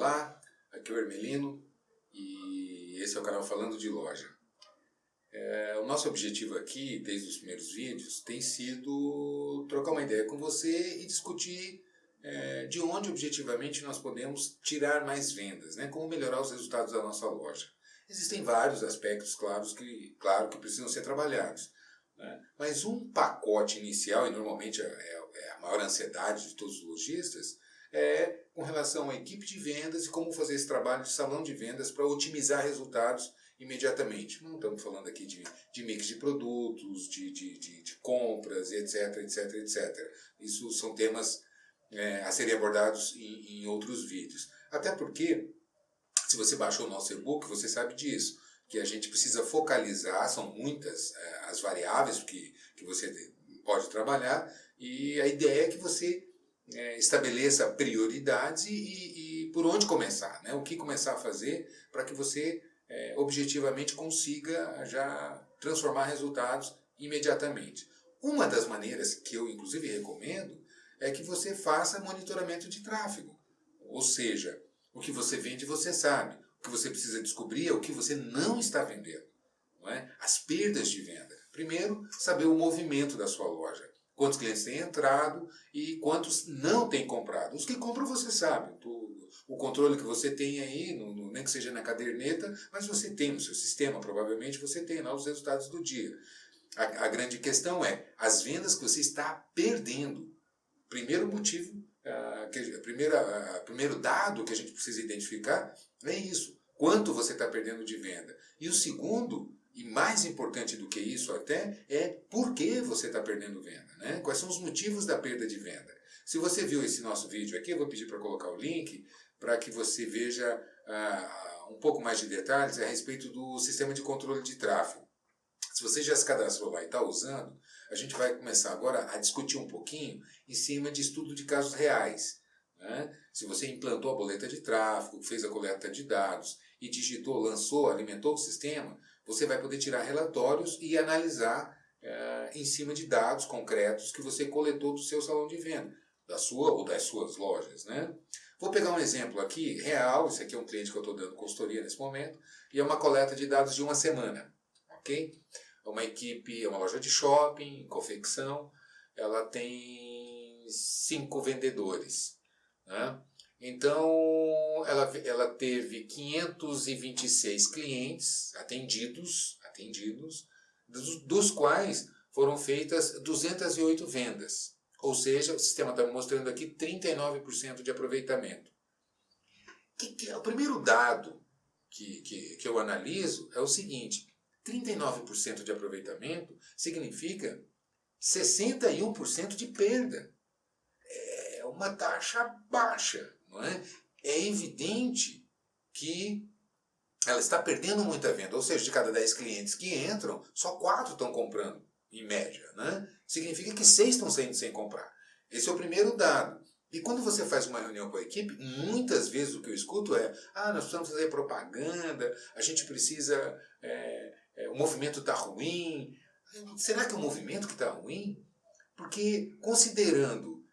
Olá, aqui é o Hermelino e esse é o canal Falando de Loja. O nosso objetivo aqui, desde os primeiros vídeos, tem sido trocar uma ideia com você e discutir de onde objetivamente nós podemos tirar mais vendas, né? Como melhorar os resultados da nossa loja. Existem vários aspectos claro que precisam ser trabalhados, né? Mas um pacote inicial, e normalmente é a maior ansiedade de todos os lojistas, é com relação à equipe de vendas e como fazer esse trabalho de salão de vendas para otimizar resultados imediatamente. Não estamos falando aqui de mix de produtos, de compras, etc, etc, etc. Isso são temas a serem abordados em outros vídeos. Até porque, se você baixou o nosso e-book, você sabe disso, que a gente precisa focalizar, são muitas as variáveis que você pode trabalhar, e a ideia é que você estabeleça prioridades e por onde começar, né? O que começar a fazer para que você objetivamente consiga já transformar resultados imediatamente. Uma das maneiras que eu inclusive recomendo é que você faça monitoramento de tráfego, ou seja, o que você vende você sabe, o que você precisa descobrir é o que você não está vendendo, não é? As perdas de venda. Primeiro, saber o movimento da sua loja. Quantos clientes têm entrado e quantos não têm comprado. Os que compram você sabe. O controle que você tem aí, nem que seja na caderneta, mas você tem no seu sistema, provavelmente você tem lá os resultados do dia. A grande questão é as vendas que você está perdendo. Primeiro motivo, primeiro dado que a gente precisa identificar é isso. Quanto você está perdendo de venda. E o segundo, e mais importante do que isso até, é por que você está perdendo venda, né? Quais são os motivos da perda de venda. Se você viu esse nosso vídeo aqui, eu vou pedir para colocar o link para que você veja um pouco mais de detalhes a respeito do sistema de controle de tráfego. Se você já se cadastrou lá e está usando, a gente vai começar agora a discutir um pouquinho em cima de estudo de casos reais, né? Se você implantou a boleta de tráfego, fez a coleta de dados e digitou, lançou, alimentou o sistema, você vai poder tirar relatórios e analisar em cima de dados concretos que você coletou do seu salão de venda, da sua ou das suas lojas, né? Vou pegar um exemplo aqui, real, esse aqui é um cliente que eu estou dando consultoria nesse momento, e é uma coleta de dados de uma semana, ok? É uma equipe, é uma loja de shopping, confecção, ela tem 5 vendedores, né? Então, ela teve 526 clientes atendidos, dos quais foram feitas 208 vendas. Ou seja, o sistema está mostrando aqui 39% de aproveitamento. O primeiro dado que eu analiso é o seguinte: 39% de aproveitamento significa 61% de perda. É uma taxa baixa, não é? É evidente que ela está perdendo muita venda, ou seja, de cada 10 clientes que entram, só 4 estão comprando, em média, né? Significa que 6 estão saindo sem comprar. Esse é o primeiro dado. E quando você faz uma reunião com a equipe, muitas vezes o que eu escuto é: nós precisamos fazer propaganda, a gente precisa, o movimento está ruim. Será que é o movimento que está ruim? Porque considerando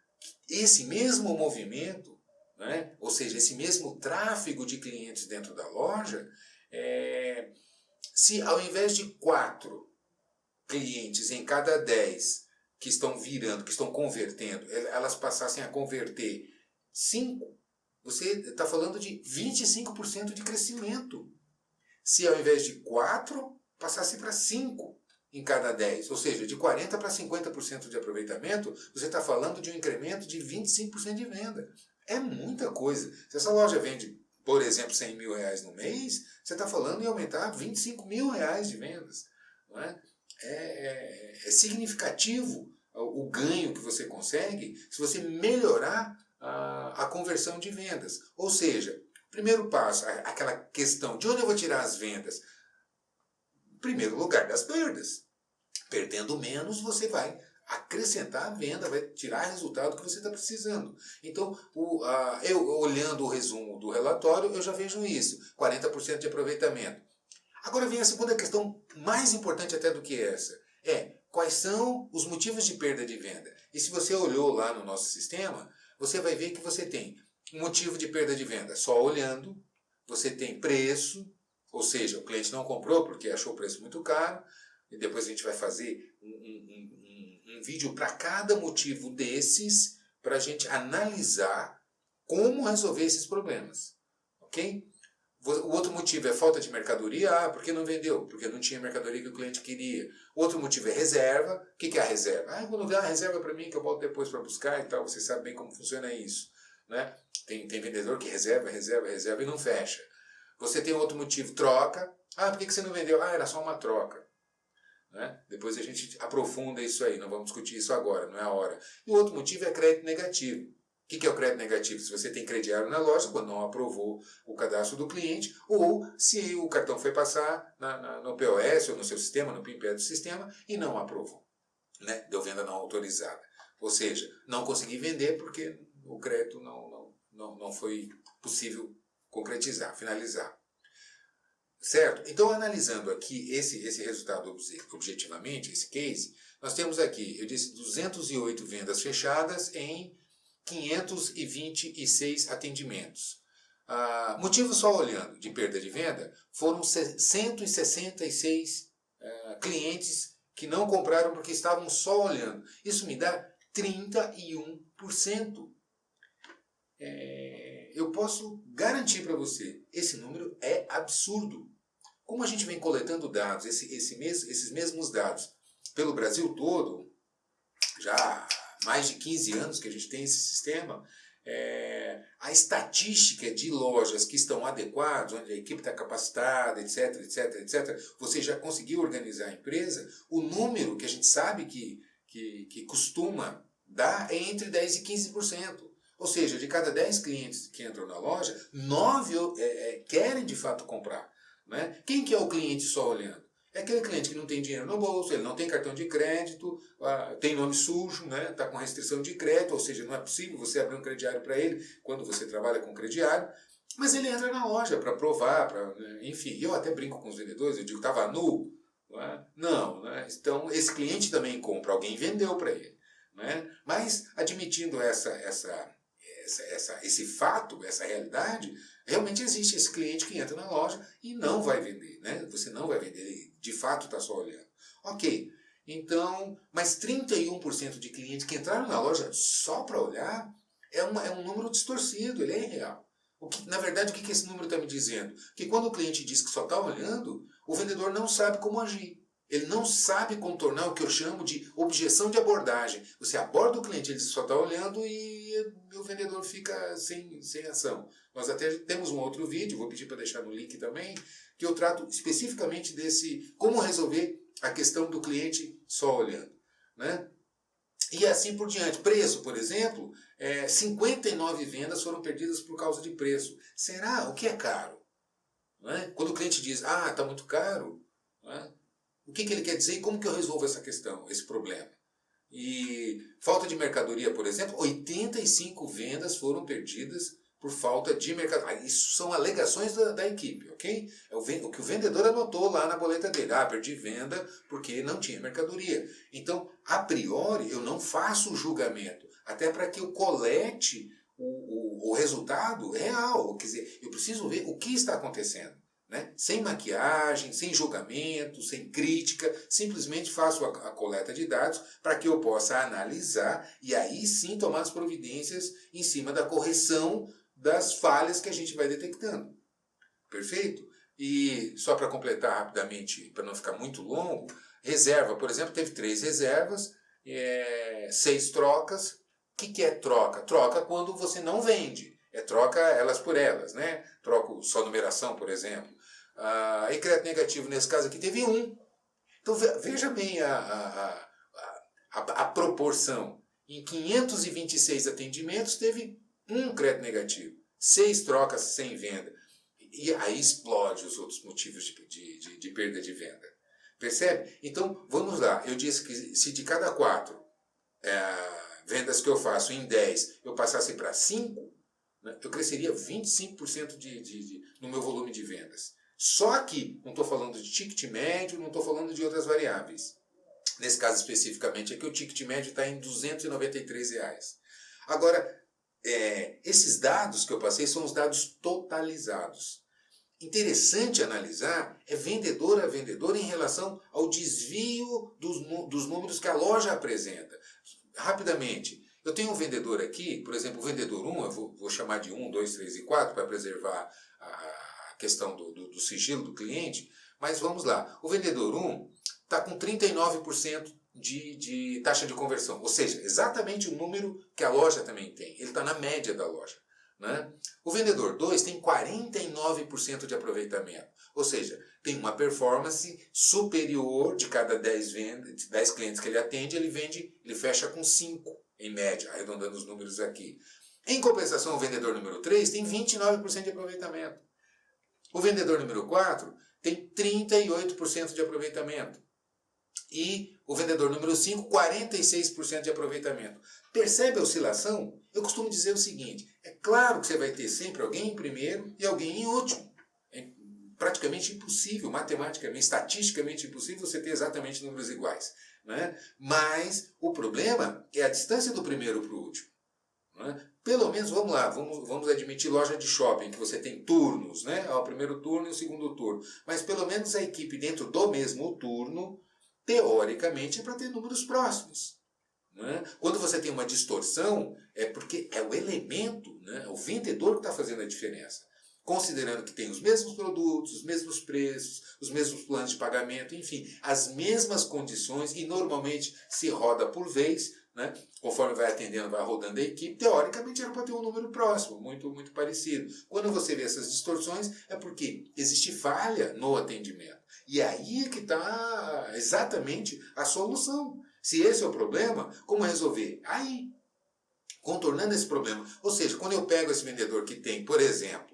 esse mesmo movimento, né, ou seja, esse mesmo tráfego de clientes dentro da loja, se ao invés de 4 clientes em cada 10 que estão virando, que estão convertendo, elas passassem a converter 5, você está falando de 25% de crescimento. Se ao invés de 4, passasse para 5 em cada 10, ou seja, de 40% para 50% de aproveitamento, você está falando de um incremento de 25% de venda. É muita coisa. Se essa loja vende, por exemplo, R$100 mil no mês, você está falando em aumentar R$25 mil de vendas. Não é? É significativo o ganho que você consegue se você melhorar a conversão de vendas. Ou seja, primeiro passo, aquela questão de onde eu vou tirar as vendas? Em primeiro lugar, das perdas. Perdendo menos, você vai acrescentar a venda, vai tirar o resultado que você está precisando. Então, eu olhando o resumo do relatório, eu já vejo isso, 40% de aproveitamento. Agora vem a segunda questão, mais importante até do que essa, quais são os motivos de perda de venda. E se você olhou lá no nosso sistema, você vai ver que você tem Motivo de perda de venda, só olhando. Você tem preço, ou seja, o cliente não comprou porque achou o preço muito caro. E depois a gente vai fazer um vídeo para cada motivo desses, para a gente analisar como resolver esses problemas. Ok? O outro motivo é falta de mercadoria. Ah, por que não vendeu? Porque não tinha mercadoria que o cliente queria. Outro motivo é reserva. O que é a reserva? Ah, eu vou dar a reserva para mim que eu volto depois para buscar e tal. Você sabe bem como funciona isso. Né? Tem vendedor que reserva e não fecha. Você tem outro motivo, troca. Ah, por que você não vendeu? Ah, era só uma troca. Né? Depois a gente aprofunda isso aí, não vamos discutir isso agora, não é a hora. E o outro motivo é crédito negativo. O que é o crédito negativo? Se você tem crediário na loja, quando não aprovou o cadastro do cliente, ou se o cartão foi passar no POS ou no seu sistema, no PIN do sistema, e não aprovou. Né? Deu venda não autorizada. Ou seja, não consegui vender porque o crédito não foi possível concretizar, finalizar. Certo? Então, analisando aqui esse resultado objetivamente, esse case, nós temos aqui, eu disse, 208 vendas fechadas em 526 atendimentos. Motivo só olhando de perda de venda, foram 166 clientes que não compraram porque estavam só olhando. Isso me dá 31%. Eu posso garantir para você, esse número é absurdo. Como a gente vem coletando dados, esses mesmos dados, pelo Brasil todo, já há mais de 15 anos que a gente tem esse sistema, a estatística de lojas que estão adequadas, onde a equipe está capacitada, etc, etc, etc, você já conseguiu organizar a empresa, o número que a gente sabe que costuma dar é entre 10% e 15%. Ou seja, de cada 10 clientes que entram na loja, 9 querem de fato comprar. Né? Quem que é o cliente só olhando? É aquele cliente que não tem dinheiro no bolso, ele não tem cartão de crédito, tem nome sujo, né? Está com restrição de crédito, ou seja, não é possível você abrir um crediário para ele quando você trabalha com crediário, mas ele entra na loja para provar, enfim. Eu até brinco com os vendedores, eu digo, estava nu? Não, é? Não, né? Então esse cliente também compra, alguém vendeu para ele. Né? Mas admitindo esse fato, essa realidade, realmente existe esse cliente que entra na loja e não vai vender, né? Você não vai vender, ele de fato está só olhando. Ok, então, mas 31% de clientes que entraram na loja só para olhar é um número distorcido, ele é irreal. Na verdade, o que esse número está me dizendo? Que quando o cliente diz que só está olhando, o vendedor não sabe como agir. Ele não sabe contornar o que eu chamo de objeção de abordagem. Você aborda o cliente, ele só está olhando e o vendedor fica sem ação. Nós até temos um outro vídeo, vou pedir para deixar no link também, que eu trato especificamente desse como resolver a questão do cliente só olhando. Né? E assim por diante. Preço, por exemplo, 59 vendas foram perdidas por causa de preço. Será? O que é caro? Não é? Quando o cliente diz, está muito caro, não é? O que ele quer dizer e como que eu resolvo essa questão, esse problema? E falta de mercadoria, por exemplo, 85 vendas foram perdidas por falta de mercadoria. Isso são alegações da equipe, ok? É o que o vendedor anotou lá na boleta dele. Perdi venda porque não tinha mercadoria. Então, a priori, eu não faço o julgamento, até para que eu colete o resultado real. Quer dizer, eu preciso ver o que está acontecendo. Né? Sem maquiagem, sem julgamento, sem crítica, simplesmente faço a coleta de dados para que eu possa analisar e aí sim tomar as providências em cima da correção das falhas que a gente vai detectando. Perfeito? E só para completar rapidamente, para não ficar muito longo, reserva, por exemplo, teve 3 reservas, 6 trocas. O que é troca? Troca quando você não vende. Troca elas por elas, né? Troco só numeração, por exemplo. E crédito negativo, nesse caso aqui, teve 1. Então veja bem a proporção. Em 526 atendimentos, teve 1 crédito negativo. 6 trocas sem venda. E aí explode os outros motivos de perda de venda. Percebe? Então, vamos lá. Eu disse que se de cada 4 vendas que eu faço em 10, eu passasse para 5, eu cresceria 25% no meu volume de vendas. Só aqui, não estou falando de ticket médio, não estou falando de outras variáveis. Nesse caso especificamente, aqui o ticket médio está em R$ 293. Agora, esses dados que eu passei são os dados totalizados. Interessante analisar é vendedor a vendedor em relação ao desvio dos números que a loja apresenta. Rapidamente, eu tenho um vendedor aqui, por exemplo, o vendedor 1, eu vou chamar de 1, 2, 3 e 4 para preservar a questão do sigilo do cliente, mas vamos lá. O vendedor 1 está com 39% de taxa de conversão, ou seja, exatamente o número que a loja também tem. Ele está na média da loja. Né? O vendedor 2 tem 49% de aproveitamento, ou seja, tem uma performance superior de cada 10 clientes que ele atende, ele fecha com 5 em média, arredondando os números aqui. Em compensação, o vendedor número 3 tem 29% de aproveitamento. O vendedor número 4 tem 38% de aproveitamento. E o vendedor número 5, 46% de aproveitamento. Percebe a oscilação? Eu costumo dizer o seguinte, é claro que você vai ter sempre alguém em primeiro e alguém em último. É praticamente impossível, matematicamente, estatisticamente impossível você ter exatamente números iguais. Né? Mas o problema é a distância do primeiro para o último. Né? Pelo menos, vamos lá, vamos admitir loja de shopping, que você tem turnos, né? O primeiro turno e o segundo turno. Mas pelo menos a equipe dentro do mesmo turno, teoricamente, é para ter números próximos. Né? Quando você tem uma distorção, é porque é o elemento, né? O vendedor que está fazendo a diferença. Considerando que tem os mesmos produtos, os mesmos preços, os mesmos planos de pagamento, enfim, as mesmas condições e normalmente se roda por vez, né? Conforme vai atendendo, vai rodando a equipe, teoricamente era para ter um número próximo, muito, muito parecido. Quando você vê essas distorções, é porque existe falha no atendimento. E aí é que está exatamente a solução. Se esse é o problema, como resolver? Aí, contornando esse problema. Ou seja, quando eu pego esse vendedor que tem, por exemplo,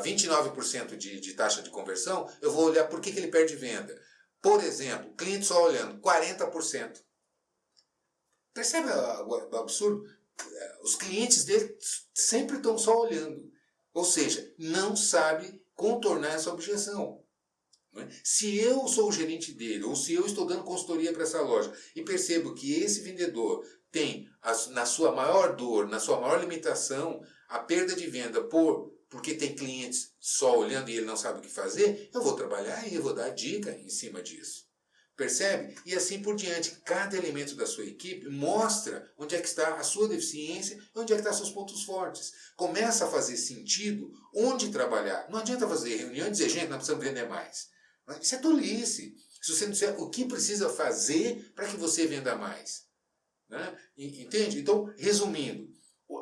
29% de taxa de conversão, eu vou olhar por que ele perde venda. Por exemplo, cliente só olhando, 40%. Percebe o absurdo? Os clientes dele sempre estão só olhando. Ou seja, não sabe contornar essa objeção. Se eu sou o gerente dele, ou se eu estou dando consultoria para essa loja e percebo que esse vendedor tem, na sua maior dor, na sua maior limitação, a perda de venda porque tem clientes só olhando e ele não sabe o que fazer, eu vou trabalhar e eu vou dar dica em cima disso. Percebe? E assim por diante. Cada elemento da sua equipe mostra onde é que está a sua deficiência e onde é que estão seus pontos fortes. Começa a fazer sentido onde trabalhar. Não adianta fazer reunião e dizer, gente, nós precisamos vender mais. Isso é tolice. Se você não disser o que precisa fazer para que você venda mais. Né? Entende? Então, resumindo,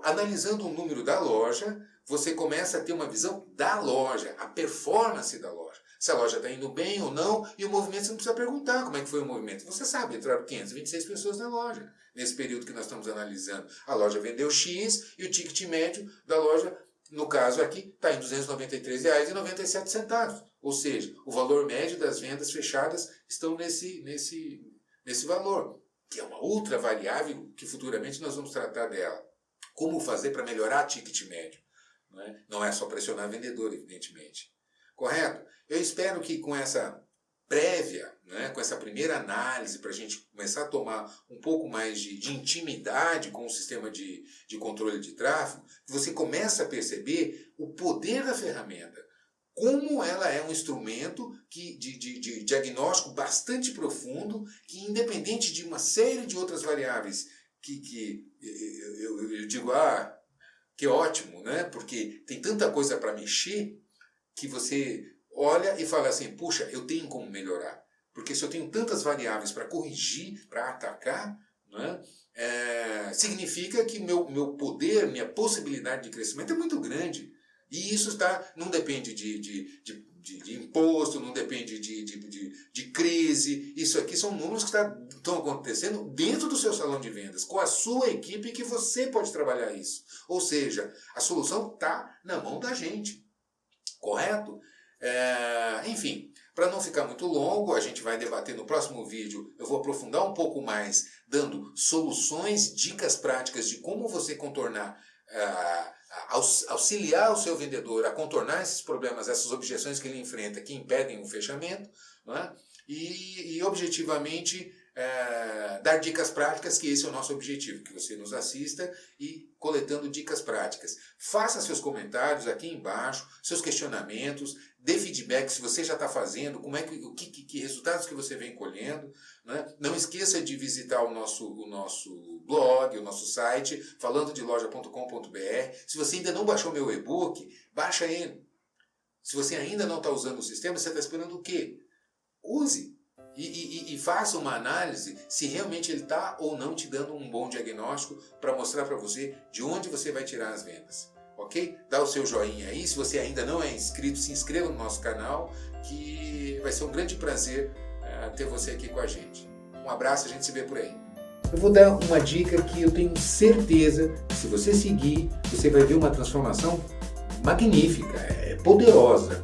analisando o número da loja, você começa a ter uma visão da loja, a performance da loja. Se a loja está indo bem ou não, e o movimento você não precisa perguntar como é que foi o movimento. Você sabe, entraram 526 pessoas na loja, nesse período que nós estamos analisando. A loja vendeu X e o ticket médio da loja, no caso aqui, está em R$ 293,97. Ou seja, o valor médio das vendas fechadas estão nesse valor, que é uma outra variável que futuramente nós vamos tratar dela. Como fazer para melhorar o ticket médio? Não é só pressionar vendedor, evidentemente. Correto? Eu espero que com essa prévia, com essa primeira análise, para a gente começar a tomar um pouco mais de intimidade com o sistema de controle de tráfego, você começa a perceber o poder da ferramenta. Como ela é um instrumento de diagnóstico bastante profundo, que independente de uma série de outras variáveis, que eu digo, que ótimo, né? Porque tem tanta coisa para mexer que você olha e fala assim, puxa, eu tenho como melhorar. Porque se eu tenho tantas variáveis para corrigir, para atacar, né? Significa que meu poder, minha possibilidade de crescimento é muito grande. E isso não depende de imposto, não depende de crise. Isso aqui são números que estão acontecendo dentro do seu salão de vendas, com a sua equipe, que você pode trabalhar isso. Ou seja, a solução está na mão da gente. Correto? Enfim, para não ficar muito longo, a gente vai debater no próximo vídeo. Eu vou aprofundar um pouco mais, dando soluções, dicas práticas de como você contornar, auxiliar o seu vendedor a contornar esses problemas, essas objeções que ele enfrenta, que impedem o fechamento, né? E objetivamente dar dicas práticas, que esse é o nosso objetivo, que você nos assista e coletando dicas práticas. Faça seus comentários aqui embaixo, seus questionamentos, dê feedback se você já está fazendo, como é que resultados que você vem colhendo. Né? Não esqueça de visitar o nosso blog, o nosso site, falandodeloja.com.br. Se você ainda não baixou meu e-book, baixa ele. Se você ainda não está usando o sistema, você está esperando o quê? Use. E faça uma análise se realmente ele está ou não te dando um bom diagnóstico para mostrar para você de onde você vai tirar as vendas. Ok? Dá o seu joinha aí. Se você ainda não é inscrito, se inscreva no nosso canal, que vai ser um grande prazer ter você aqui com a gente. Um abraço, a gente se vê por aí. Eu vou dar uma dica que eu tenho certeza que se você seguir, você vai ver uma transformação magnífica, poderosa.